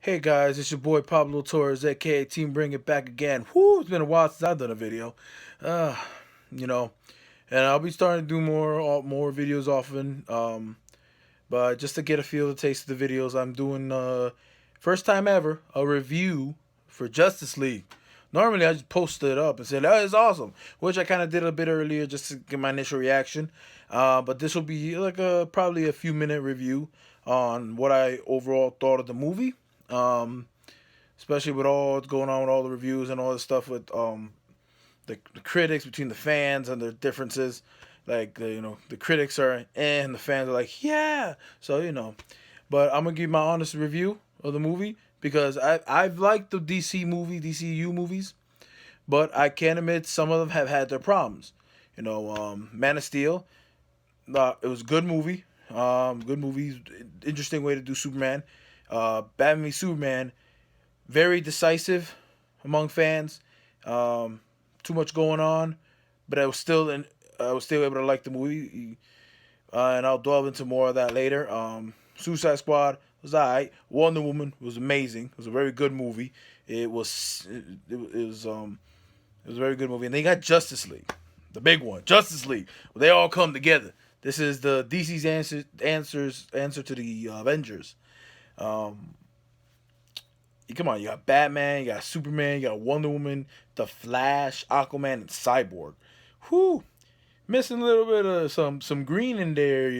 Hey guys, it's your boy Pablo Torres, aka Team Bring It Back Again. Whoo, it's been a while since I've done a video. Uh, you know, and I'll be starting to do more videos often. But just to get a feel, the taste of the videos, I'm doing first time ever a review for Justice League. Normally I just post it up and say that is awesome, which I kind of did a bit earlier just to get my initial reaction. But this will be like a probably a few minute review on what I overall thought of the movie. Um, Especially with all what's going on with all the reviews and all this stuff with the critics between the fans and their differences. Like the critics are and the fans are like yeah. So but I'm gonna give my honest review of the movie because I've liked the DCU movies, but I can admit some of them have had their problems. Man of Steel, it was a good movie. Good movie, interesting way to do Superman. Batman v Superman, very decisive among fans. Um, Too much going on, but I was still able to like the movie, and I'll delve into more of that later. Suicide Squad was alright. Wonder Woman was amazing. It was a very good movie. It was a very good movie, and they got Justice League, the big one, Justice League, where they all come together. This is the DC's answer to the Avengers. Um, Come on, you got Batman, you got Superman, you got Wonder Woman, The Flash, Aquaman, and Cyborg. Whew, missing a little bit of some green in there,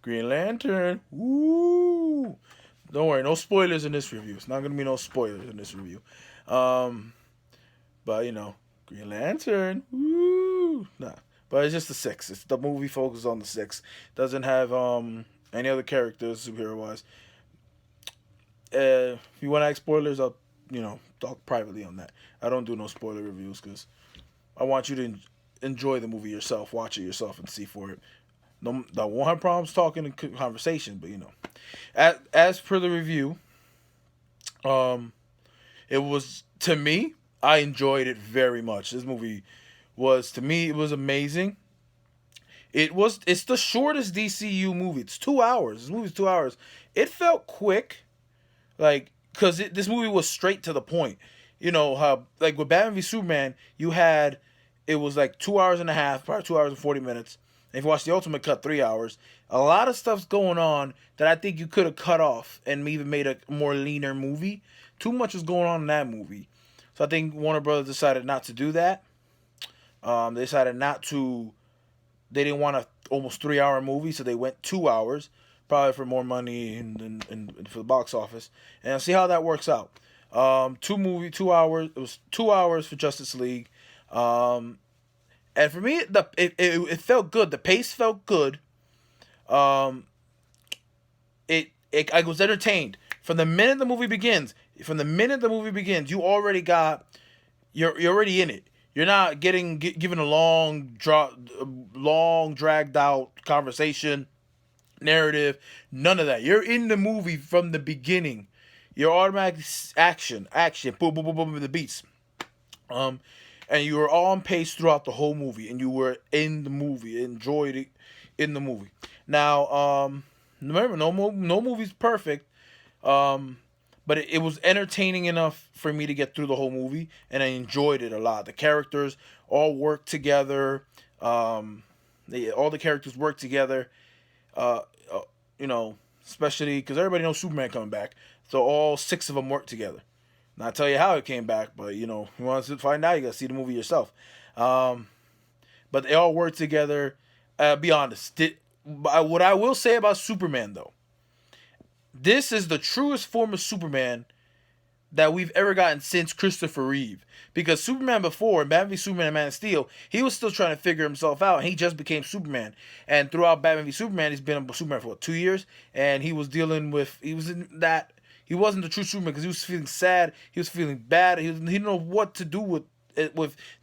Green Lantern. Woo! Don't worry, no spoilers in this review. It's not gonna be no spoilers in this review. Um, but Green Lantern. Woo! Nah, but it's just the six. It's the movie focuses on the six. Doesn't have any other characters superhero wise. If you want to ask spoilers, I'll talk privately on that. I don't do no spoiler reviews because I want you to enjoy the movie yourself, watch it yourself, and see for it. No, I won't have problems talking in conversation, but as per the review, um, it was to me. I enjoyed it very much. This movie was to me it was amazing. It's the shortest DCU movie. It's 2 hours. This movie's 2 hours. It felt quick like because this movie was straight to the point. How like with Batman v Superman, it was like 2 hours and a half, probably 2 hours and 40 minutes. And if you watch the Ultimate Cut, 3 hours. A lot of stuff's going on that I think you could have cut off and even made a more leaner movie. Too much was going on in that movie, so I think Warner Brothers decided not to do that. They decided not to. They didn't want a almost 3 hour movie, so they went 2 hours probably for more money and for the box office, and I'll see how that works out. 2 hours. It was 2 hours for Justice League, um, and for me, it felt good. The pace felt good. Um, I was entertained from the minute the movie begins. From the minute the movie begins, you're already in it. You're not given a long dragged out conversation narrative, none of that. You're in the movie from the beginning. You're automatic action, boom, boom, boom, boom, with the beats. Um, and you were on pace throughout the whole movie, and you were in the movie, enjoyed it in the movie. Now, remember, no movie's perfect. Um, but it was entertaining enough for me to get through the whole movie, and I enjoyed it a lot. The characters all work together. All the characters work together. Uh, uh, Especially because everybody knows Superman coming back, so all six of them work together. Not tell you how it came back, but you want to find out, you gotta see the movie yourself. Um, but they all work together. Be honest. What I will say about Superman though, this is the truest form of Superman that we've ever gotten since Christopher Reeve. Because Superman before, Batman v Superman and Man of Steel, he was still trying to figure himself out, and he just became Superman. And throughout Batman v Superman, he's been a Superman for 2 years, and he was dealing with, he was in that, he wasn't the true Superman because he was feeling sad, he was feeling bad, he didn't know what to do with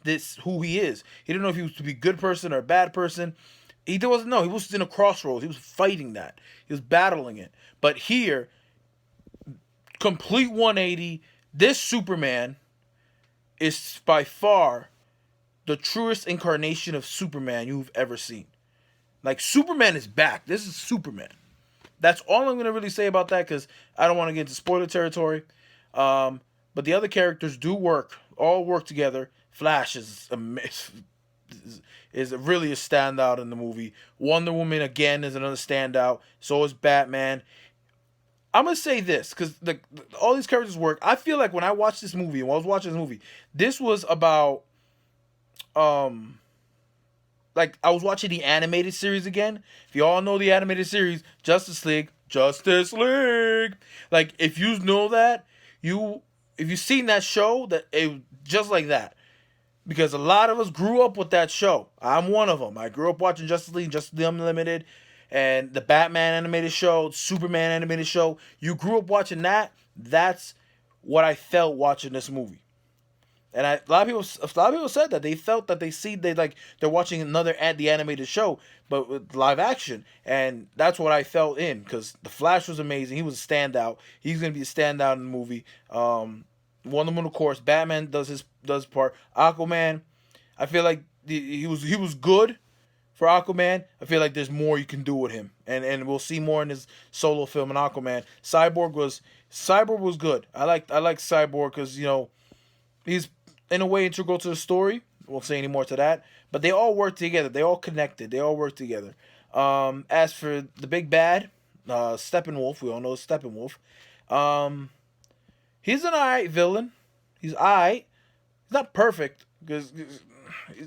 this, who he is. He didn't know if he was to be a good person or a bad person. He wasn't know. He was in a crossroads. He was fighting that. He was battling it. But here, complete 180. This Superman is by far the truest incarnation of Superman you've ever seen. Like Superman is back. This is Superman. That's all I'm gonna really say about that because I don't want to get into spoiler territory. But the other characters do work, all work together. Flash is really a standout in the movie. Wonder Woman again is another standout. So is Batman. I'm gonna say this because all these characters work. I feel like when I watched this movie, when I was watching this movie, this was about um like I was watching the animated series again. If you all know the animated series, Justice League, Justice League. Like if you know that, you if you've seen that show, that it just like that. Because a lot of us grew up with that show. I'm one of them. I grew up watching Justice League, Justice League Unlimited, and the Batman animated show, Superman animated show. You grew up watching that. That's what I felt watching this movie. And a lot of people said that they felt that they're watching another the animated show, but with live action, and that's what I felt in because the Flash was amazing. He was a standout. He's gonna be a standout in the movie. Wonder Woman, of course. Batman does part. Aquaman, I feel like he was good for Aquaman. I feel like there's more you can do with him, and we'll see more in his solo film in Aquaman. Cyborg was good. I like Cyborg because he's in a way integral to the story. Won't say any more to that. But they all work together. They all connected. They all work together. As for the big bad, Steppenwolf, we all know Steppenwolf. Um, he's an alright villain. He's alright. He's not perfect because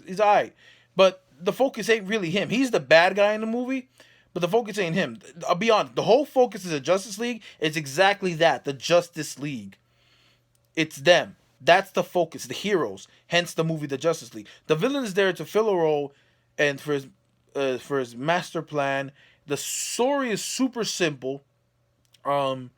he's alright. But the focus ain't really him. He's the bad guy in the movie. But the focus ain't him. I'll be honest. The whole focus is the Justice League. It's exactly that. The Justice League. It's them. That's the focus, the heroes. Hence the movie, The Justice League. The villain is there to fill a role, and for his master plan. The story is super simple. Um,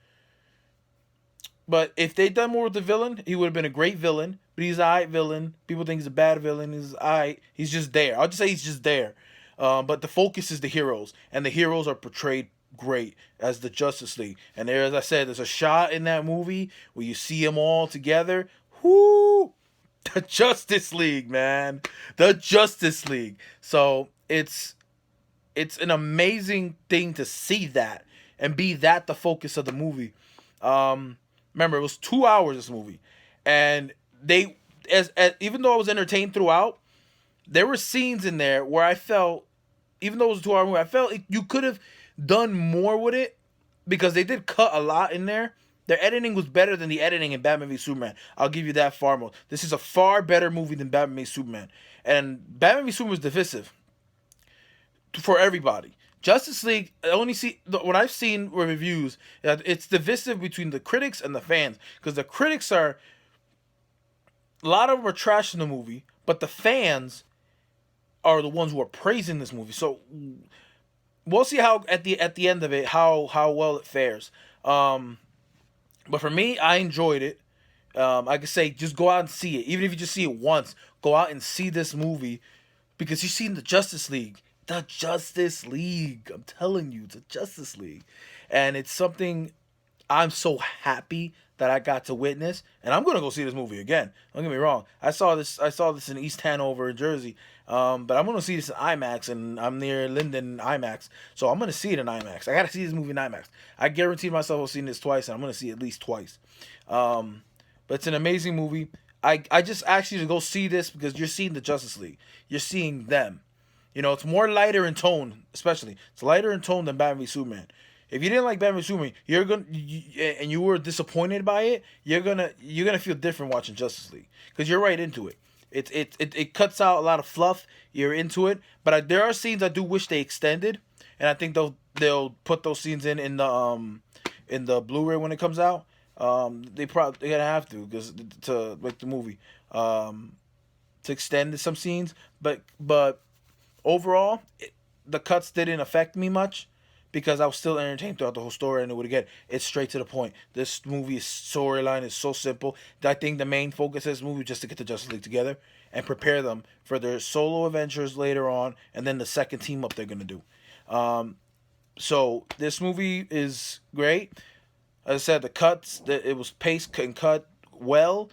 but if they'd done more with the villain, he would have been a great villain. But he's a alright villain. People think he's a bad villain. He's alright. He's just there. I'll just say he's just there. But the focus is the heroes, and the heroes are portrayed great as the Justice League. And there, as I said, there's a shot in that movie where you see them all together. Whoo! The Justice League, man. The Justice League. So it's an amazing thing to see that and be that the focus of the movie. Remember, it was 2 hours this movie, and they as even though I was entertained throughout, there were scenes in there where I felt, even though it was a 2 hour movie, I felt you could have done more with it because they did cut a lot in there. Their editing was better than the editing in Batman v Superman. I'll give you that far more. This is a far better movie than Batman v Superman. And Batman v Superman was divisive for everybody. Justice League, I only see when I've seen reviews, it's divisive between the critics and the fans because the critics are a lot of them are trashing the movie, but the fans are the ones who are praising this movie. So we'll see how at the end of it how well it fares. But for me, I enjoyed it. I could say just go out and see it. Even if you just see it once, go out and see this movie because you've seen the Justice League. The Justice League. I'm telling you, the Justice League. And it's something I'm so happy that I got to witness. And I'm gonna go see this movie again. Don't get me wrong. I saw this in East Hanover, Jersey. But I'm gonna see this in IMAX, and I'm near Linden IMAX, so I'm gonna see it in IMAX. I gotta see this movie in IMAX. I guaranteed myself I'll see this twice, and I'm gonna see it at least twice. But it's an amazing movie. I just asked you to go see this because you're seeing the Justice League. You're seeing them. It's more lighter in tone, especially. It's lighter in tone than Batman v Superman. If you didn't like Batman v Superman, and you were disappointed by it, you're gonna feel different watching Justice League because you're right into it. It cuts out a lot of fluff. You're into it, but there are scenes I do wish they extended, and I think they'll put those scenes in the Blu-ray when it comes out. They're gonna have to because to make the movie to extend some scenes, but overall the cuts didn't affect me much because I was still entertained throughout the whole story. And it would again, it's straight to the point. This movie's storyline is so simple. I think the main focus of this movie is just to get the Justice League together and prepare them for their solo adventures later on, and then the second team up they're gonna do. So this movie is great. As I said, the cuts, it was paced and cut well.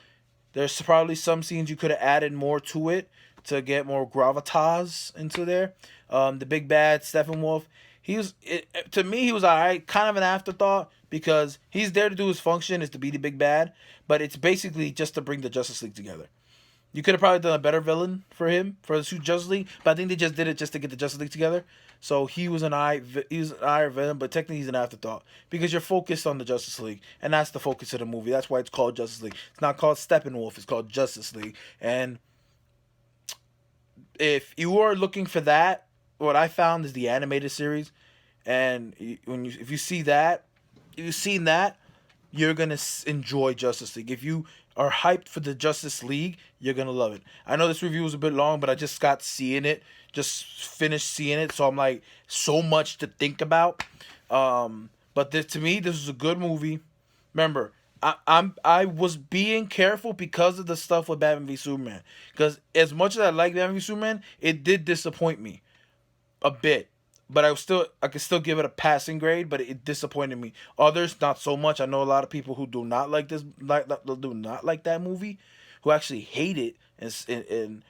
There's probably some scenes you could have added more to it to get more gravitas into there. The big bad Steppenwolf, To me he was alright, kind of an afterthought because he's there to do his function is to be the big bad, but it's basically just to bring the Justice League together. You could have probably done a better villain for him for the Justice League, but I think they just did it just to get the Justice League together. So he was an eye villain, but technically he's an afterthought because you're focused on the Justice League, and that's the focus of the movie. That's why it's called Justice League. It's not called Steppenwolf. It's called Justice League. And if you are looking for that, what I found is the animated series, and if you see that, if you've seen that, you're gonna enjoy Justice League. If you are hyped for the Justice League, you're gonna love it. I know this review was a bit long, but I just got seeing it, just finished seeing it, so I'm like so much to think about. But to me, this was a good movie. Remember, I was being careful because of the stuff with Batman v Superman. Because as much as I like Batman v Superman, it did disappoint me a bit. But I could still give it a passing grade, but it disappointed me. Others not so much. I know a lot of people who do not like this, do not like that movie, who actually hate it, and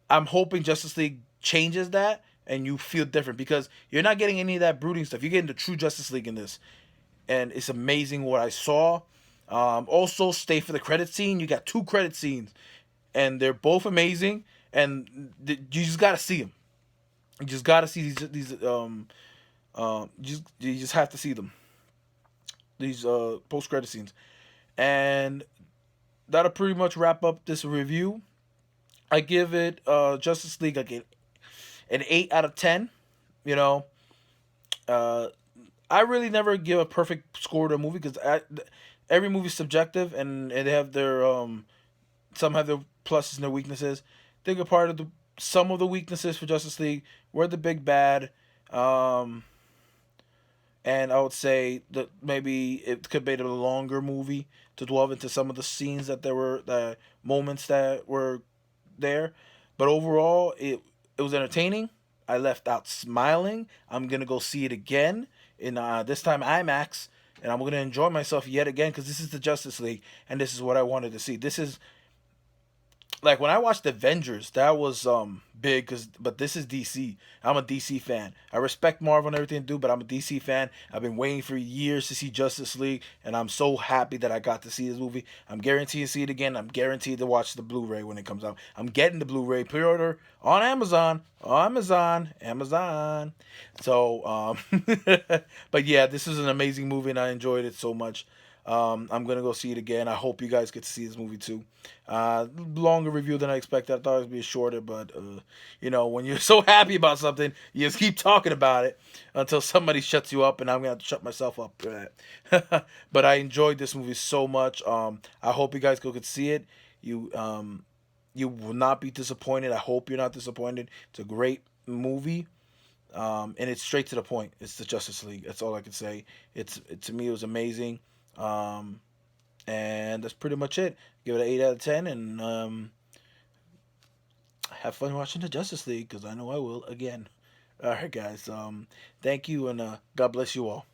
I'm hoping Justice League changes that and you feel different because you're not getting any of that brooding stuff. You're getting the true Justice League in this, and it's amazing what I saw. Also, stay for the credit scene. You got two credit scenes, and they're both amazing, and you just gotta see them. You just gotta see you just have to see them. These post credit scenes, and that'll pretty much wrap up this review. I give it Justice League like an 8 out of 10. You know, uh, I really never give a perfect score to a movie because every movie's subjective and they have their some have their pluses and their weaknesses. I think a part of the some of the weaknesses for Justice League were the big bad, um, and I would say that maybe it could be a longer movie to delve into some of the scenes that there were the moments that were there. But overall, it was entertaining. I left out smiling. I'm gonna go see it again in this time IMAX, and I'm gonna enjoy myself yet again because this is the Justice League, and this is what I wanted to see. This is like when I watched Avengers, that was big but this is DC. I'm a DC fan. I respect Marvel and everything they do, but I'm a DC fan. I've been waiting for years to see Justice League, and I'm so happy that I got to see this movie. I'm guaranteed to see it again. I'm guaranteed to watch the Blu-ray when it comes out. I'm getting the Blu-ray pre-order on Amazon. Amazon. So, but yeah, this is an amazing movie, and I enjoyed it so much. I'm gonna go see it again. I hope you guys get to see this movie too. Longer review than I expected. I thought it would be shorter, but when you're so happy about something, you just keep talking about it until somebody shuts you up, and I'm gonna have to shut myself up for that. But I enjoyed this movie so much. I hope you guys go could see it. You will not be disappointed. I hope you're not disappointed. It's a great movie. And it's straight to the point. It's the Justice League. That's all I can say. To me, it was amazing. Um, and that's pretty much it. Give it an 8 out of 10, and have fun watching the Justice League because I know I will again. All right, guys. Thank you, and God bless you all.